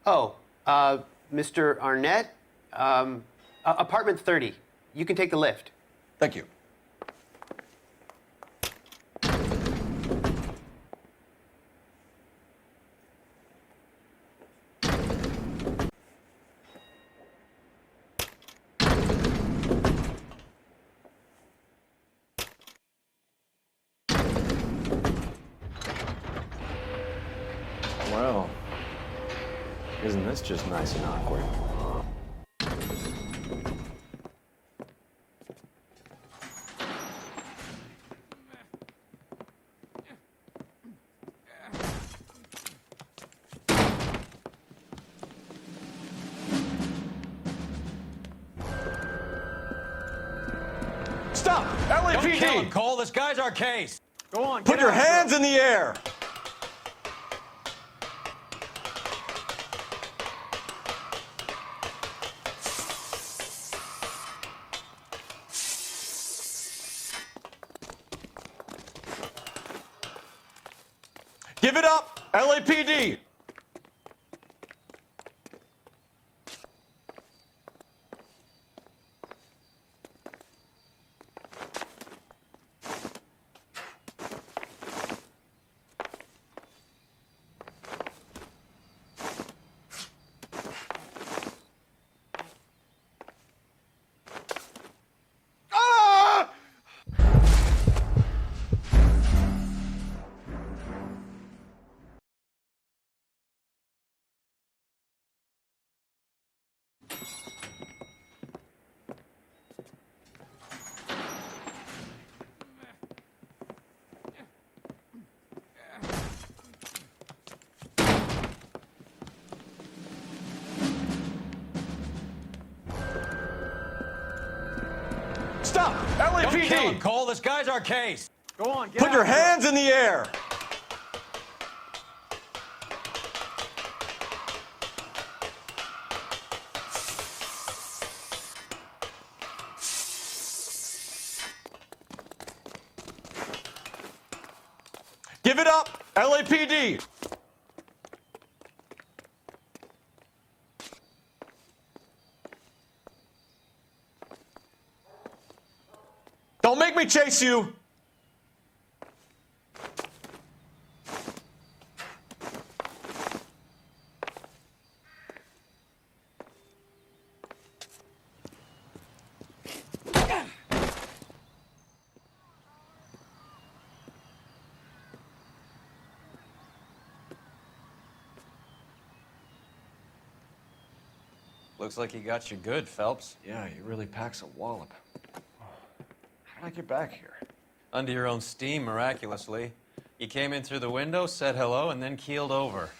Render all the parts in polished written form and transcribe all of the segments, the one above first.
Oh, Mr. Arnett? Apartment 30. You can take the lift. Thank you. Well, isn't this just nice and awkward? Stop! Don't kill him, LAPD! Cole. This guy's our case. Go on. Put your hands in the air! Give it up, LAPD! Ah! Stop! Don't kill him, LAPD! Cole. This guy's our case. Go on. Put your hands in the air! Give it up, LAPD! Don't make me chase you! Looks like he got you good, Phelps. Yeah, he really packs a wallop. How did I get back here? Under your own steam, miraculously. You came in through the window, said hello, and then keeled over.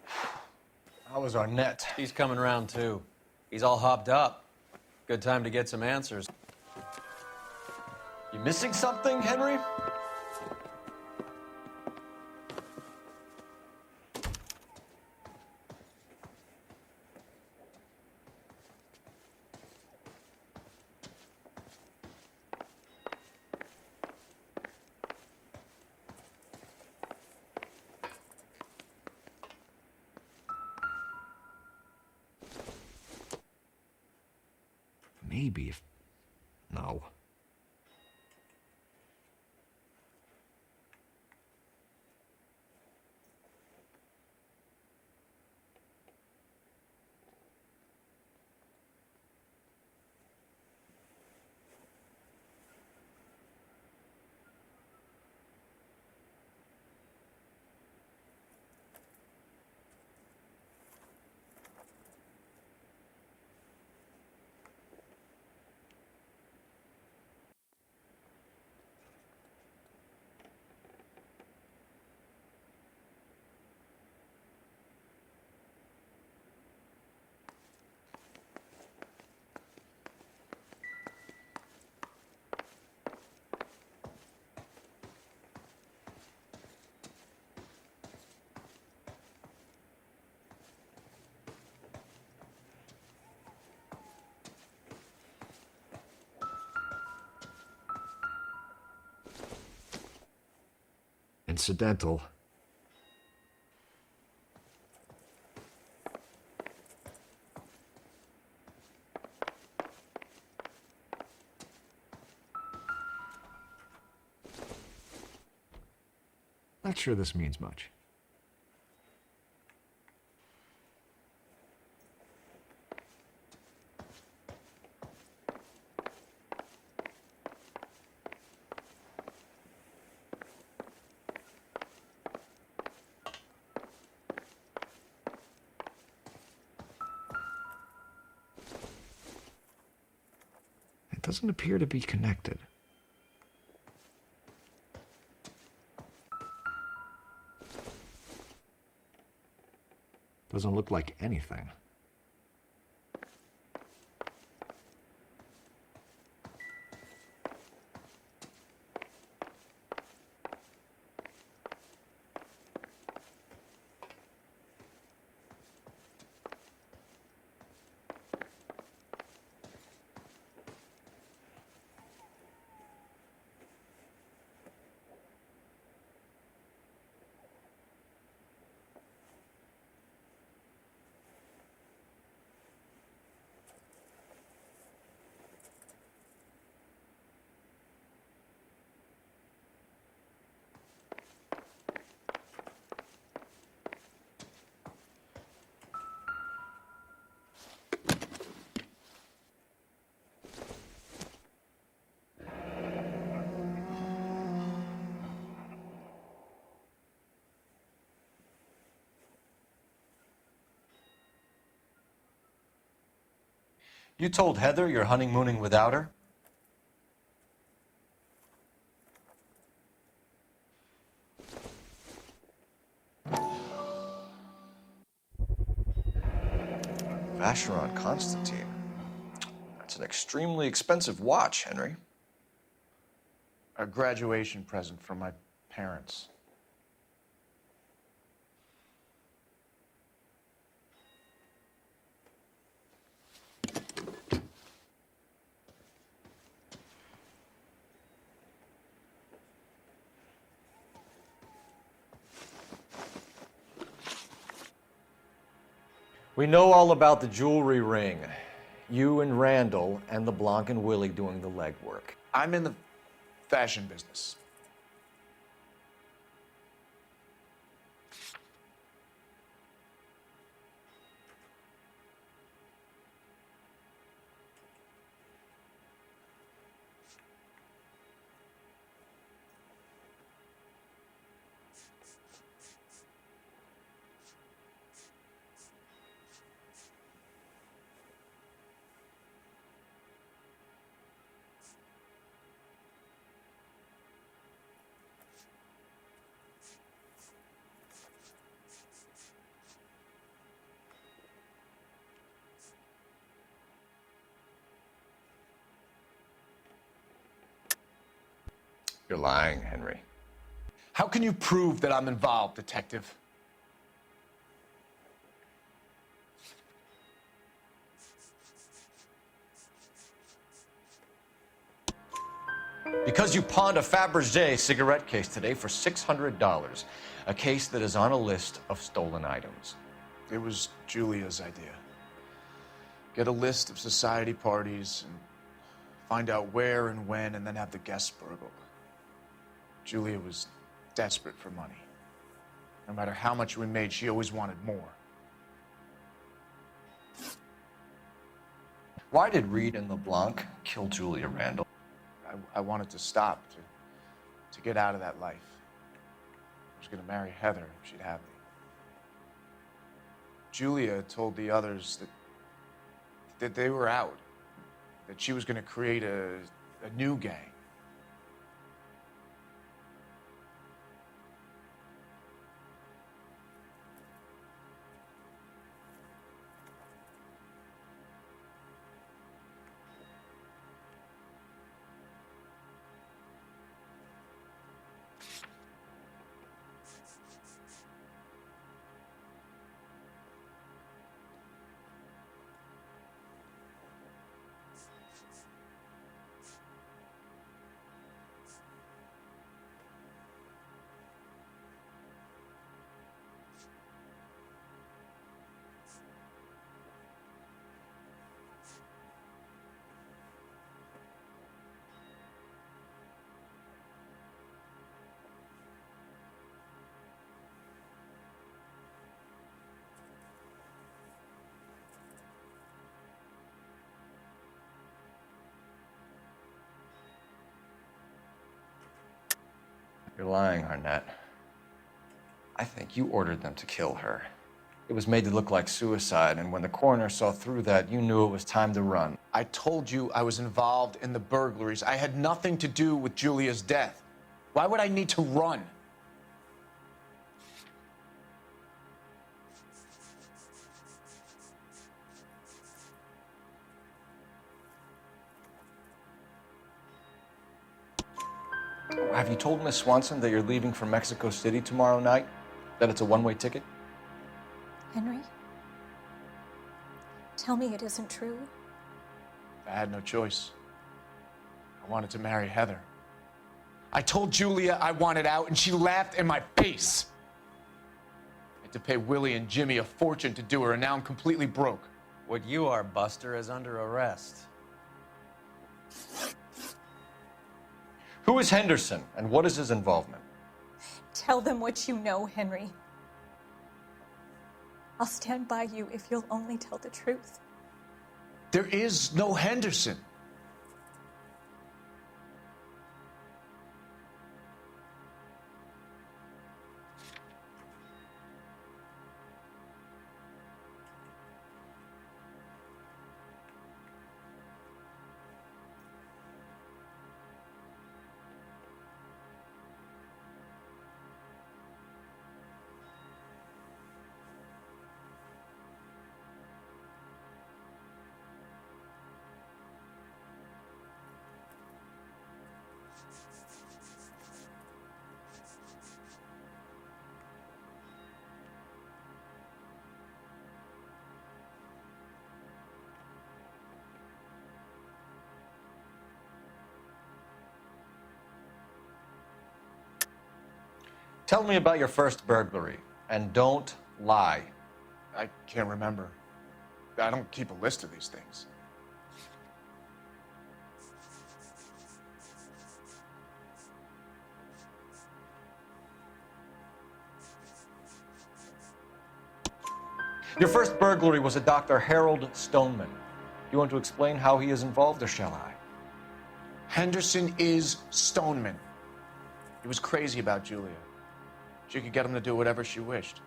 How was Arnett? He's coming round, too. He's all hopped up. Good time to get some answers. You missing something, Henry? Maybe if... No. Incidental. Not sure this means much. It doesn't appear to be connected. Doesn't look like anything. You told Heather you're honeymooning without her? Vacheron Constantine. That's an extremely expensive watch, Henry. A graduation present from my parents. We know all about the jewelry ring. You and Randall and LeBlanc and Willie doing the legwork. I'm in the fashion business. You're lying, Henry. How can you prove that I'm involved, detective? Because you pawned a Fabergé cigarette case today for $600. A case that is on a list of stolen items. It was Julia's idea. Get a list of society parties and find out where and when, and then have the guests burgled. Julia was desperate for money. No matter how much we made, she always wanted more. Why did Reed and LeBlanc kill Julia Randall? I wanted to stop, to get out of that life. I was going to marry Heather if she'd have me. Julia told the others that they were out, that she was going to create a new gang. You're lying, Arnett. I think you ordered them to kill her. It was made to look like suicide, and when the coroner saw through that, you knew it was time to run. I told you I was involved in the burglaries. I had nothing to do with Julia's death. Why would I need to run? Have you told Miss Swanson that you're leaving for Mexico City tomorrow night? That it's a one-way ticket? Henry? Tell me it isn't true. I had no choice. I wanted to marry Heather. I told Julia I wanted out, and she laughed in my face. I had to pay Willie and Jimmy a fortune to do her, and now I'm completely broke. What you are, Buster, is under arrest. Who is Henderson, and what is his involvement? Tell them what you know, Henry. I'll stand by you if you'll only tell the truth. There is no Henderson. Tell me about your first burglary, and don't lie. I can't remember. I don't keep a list of these things. Your first burglary was a Dr. Harold Stoneman. You want to explain how he is involved, or shall I? Henderson is Stoneman. He was crazy about Julia. She could get him to do whatever she wished.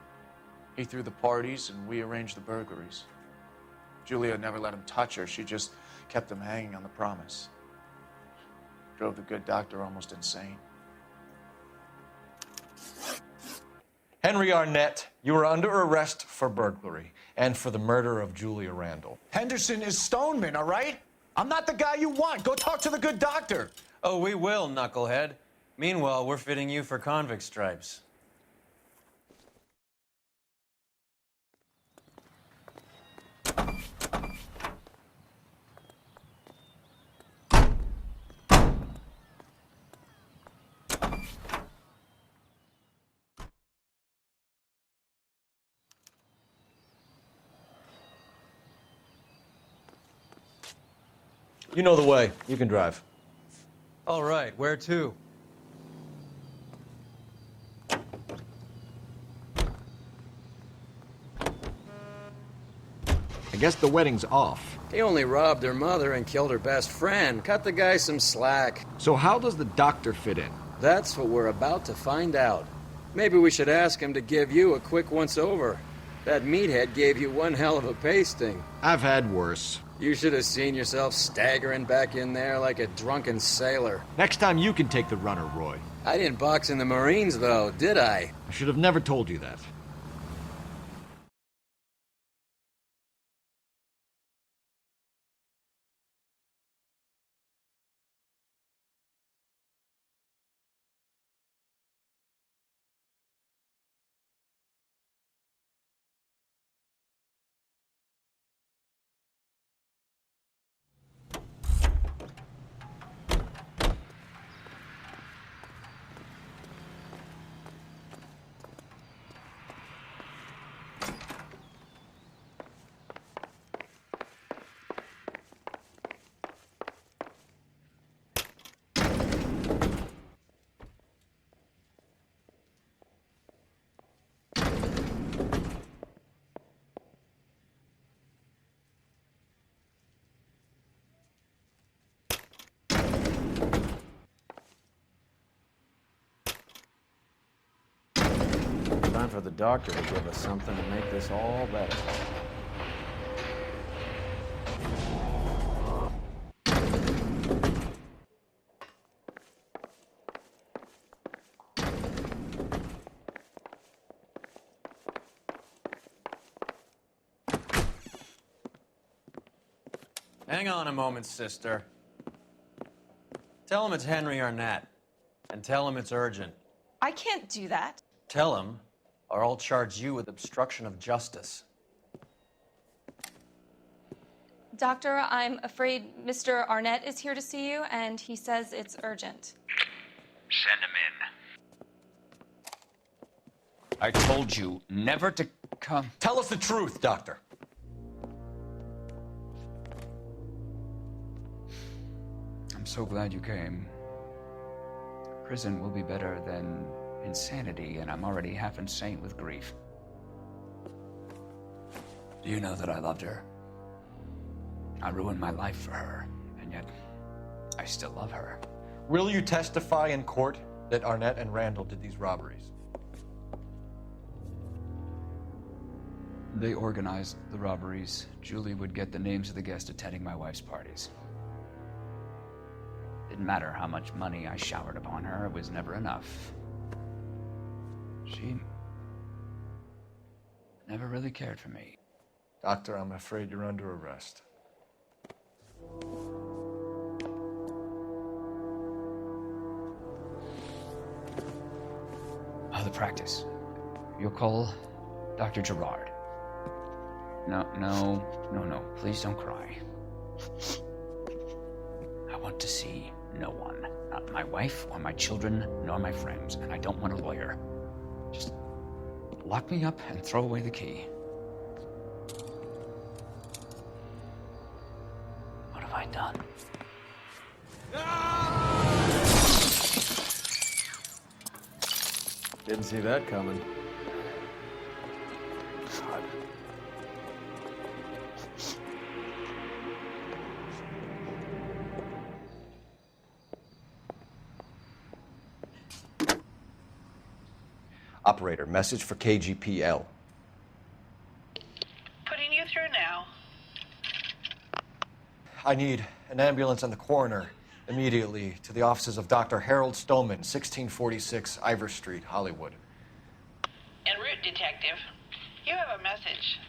He threw the parties, and we arranged the burglaries. Julia never let him touch her. She just kept him hanging on the promise. Drove the good doctor almost insane. Henry Arnett, you are under arrest for burglary and for the murder of Julia Randall. Henderson is Stoneman, all right? I'm not the guy you want. Go talk to the good doctor. Oh, we will, knucklehead. Meanwhile, we're fitting you for convict stripes. You know the way. You can drive. All right, where to? I guess the wedding's off. He only robbed her mother and killed her best friend. Cut the guy some slack. So how does the doctor fit in? That's what we're about to find out. Maybe we should ask him to give you a quick once-over. That meathead gave you one hell of a pasting. I've had worse. You should have seen yourself staggering back in there like a drunken sailor. Next time you can take the runner, Roy. I didn't box in the Marines, though, did I? I should have never told you that. time for the doctor to give us something to make this all better. Hang on a moment, sister. Tell him it's Henry Arnett. And tell him it's urgent. I can't do that. Tell him, or I'll charge you with obstruction of justice. Doctor, I'm afraid Mr. Arnett is here to see you, and he says it's urgent. Send him in. I told you never to come. Tell us the truth, Doctor. I'm so glad you came. Prison will be better than insanity, and I'm already half insane with grief. Do you know that I loved her? I ruined my life for her, and yet I still love her. Will you testify in court that Arnett and Randall did these robberies? They organized the robberies. Julie would get the names of the guests attending my wife's parties. Didn't matter how much money I showered upon her, it was never enough. She never really cared for me. Doctor, I'm afraid you're under arrest. The practice. You'll call Dr. Gerard. No. Please don't cry. I want to see no one. Not my wife, or my children, nor my friends. And I don't want a lawyer. Just lock me up and throw away the key. What have I done? Didn't see that coming. God. Operator, message for KGPL. Putting you through now. I need an ambulance and the coroner immediately to the offices of Dr. Harold Stoneman, 1646 Ivor Street, Hollywood. En route, Detective. You have a message.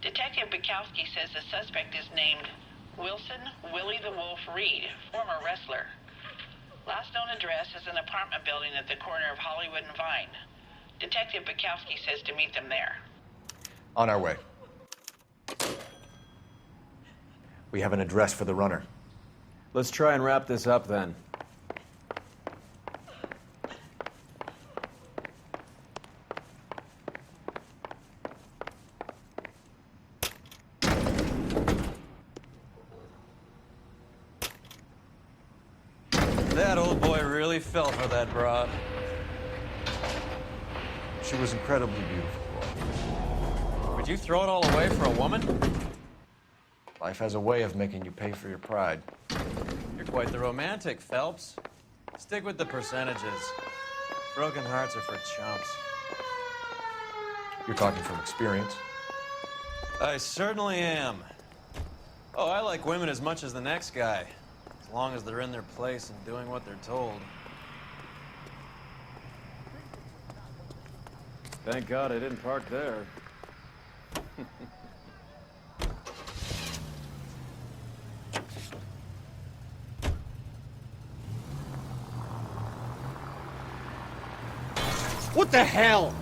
Detective Bukowski says the suspect is named Wilson Willie the Wolf Reed, former wrestler. Last known address is an apartment building at the corner of Hollywood and Vine. Detective Bukowski says to meet them there. On our way. We have an address for the runner. Let's try and wrap this up then. That old boy really fell for that broad. She was incredibly beautiful. Would you throw it all away for a woman? Life has a way of making you pay for your pride. You're quite the romantic, Phelps. Stick with the percentages. Broken hearts are for chumps. You're talking from experience. I certainly am. Oh, I like women as much as the next guy. As long as they're in their place and doing what they're told. Thank God I didn't park there. What the hell?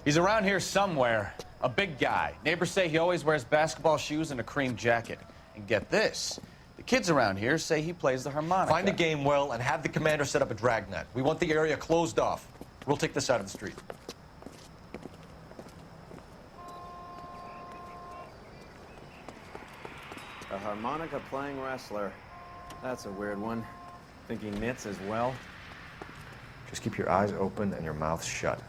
He's around here somewhere. A big guy. Neighbors say he always wears basketball shoes and a cream jacket. And get this, the kids around here say he plays the harmonica. Find a game well and have the commander set up a dragnet. We want the area closed off. We'll take this out of the street. A harmonica playing wrestler. That's a weird one. Think he knits as well? Just keep your eyes open and your mouth shut.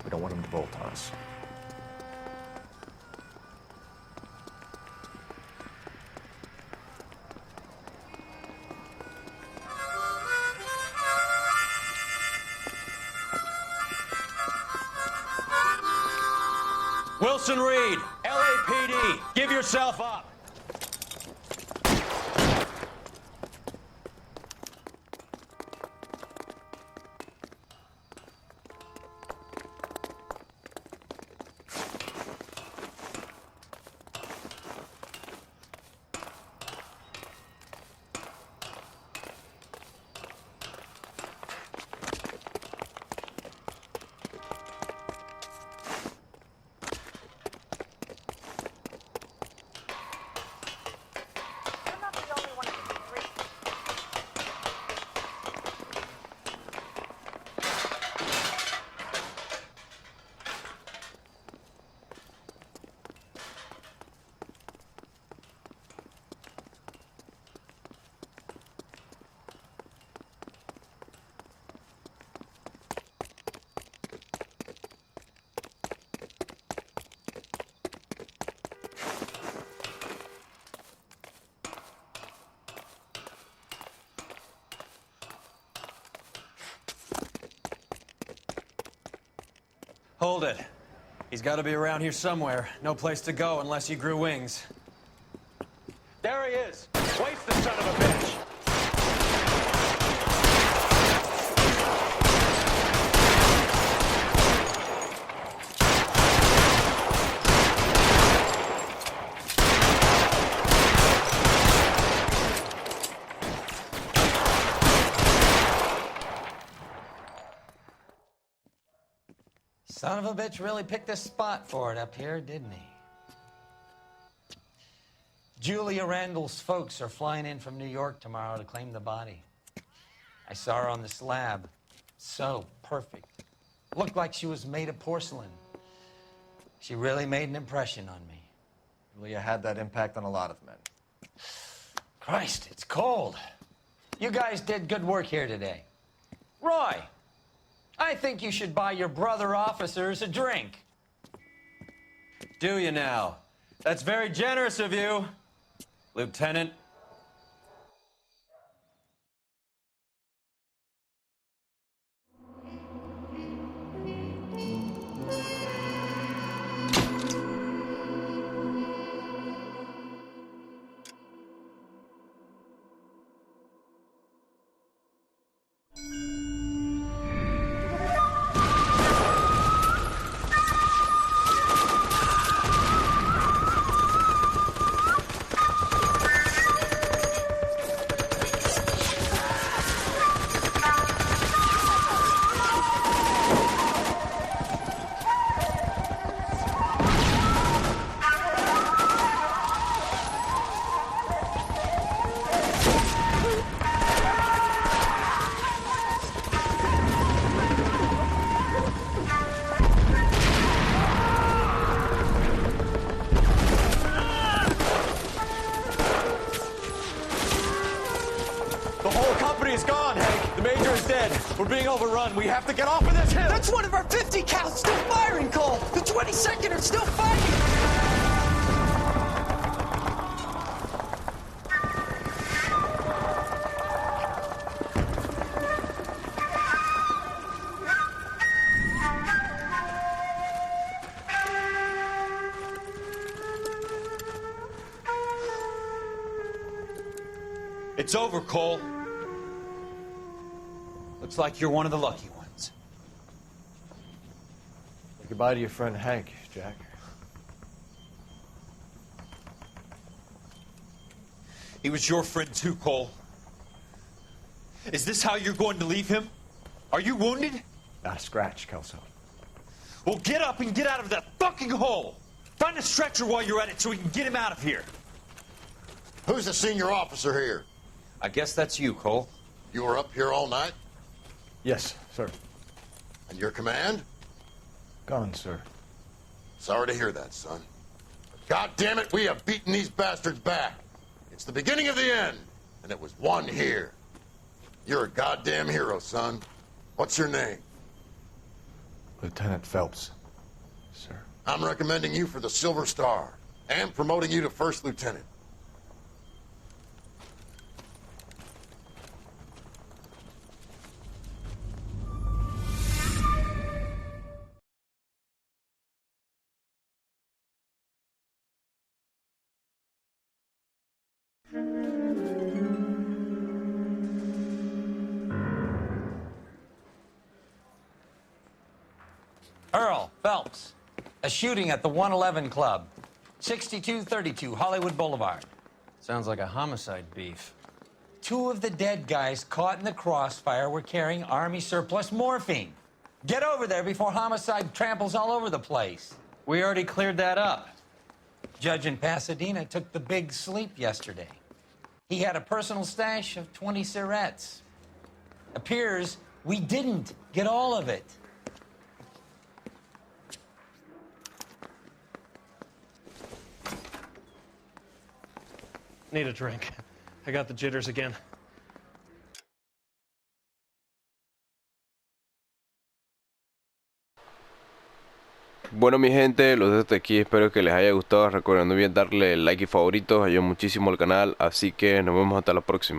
We don't want him to bolt on us. Wilson Reed, LAPD, give yourself up. Hold it. He's got to be around here somewhere. No place to go unless he grew wings. There he is! Waste the son of a bitch! Son of a bitch really picked a spot for it up here, didn't he? Julia Randall's folks are flying in from New York tomorrow to claim the body. I saw her on the slab. So perfect. Looked like she was made of porcelain. She really made an impression on me. Julia had that impact on a lot of men. Christ, it's cold. You guys did good work here today. Roy, I think you should buy your brother officers a drink. Do you now? That's very generous of you, Lieutenant. We're being overrun. We have to get off of this hill. That's one of our 50 cows still firing, Cole. The 22nd are still fighting. It's over, Cole. Looks like you're one of the lucky ones. Say goodbye to your friend Hank, Jack. He was your friend too, Cole. Is this how you're going to leave him? Are you wounded? Not a scratch, Kelso. Well, get up and get out of that fucking hole! Find a stretcher while you're at it so we can get him out of here. Who's the senior officer here? I guess that's you, Cole. You were up here all night? Yes, sir. And your command? Gone, sir. Sorry to hear that, son. God damn it, we have beaten these bastards back. It's the beginning of the end. and it was one here. You're a goddamn hero, son. What's your name? Lieutenant Phelps, sir. I'm recommending you for the Silver Star and promoting you to first lieutenant. Earl Phelps, a shooting at the 111 Club, 6232 Hollywood Boulevard. Sounds like a homicide beef. 2 of the dead guys caught in the crossfire were carrying Army surplus morphine. Get over there before homicide tramples all over the place. We already cleared that up. Judge in Pasadena took the big sleep yesterday. He had a personal stash of 20 cigarettes. Appears we didn't get all of it. Need a drink. I got the jitters again. Bueno, mi gente, los dejo hasta aquí, espero que les haya gustado. Recuerden no olviden darle like y favoritos, ayuda muchísimo al canal, así que nos vemos hasta la próxima.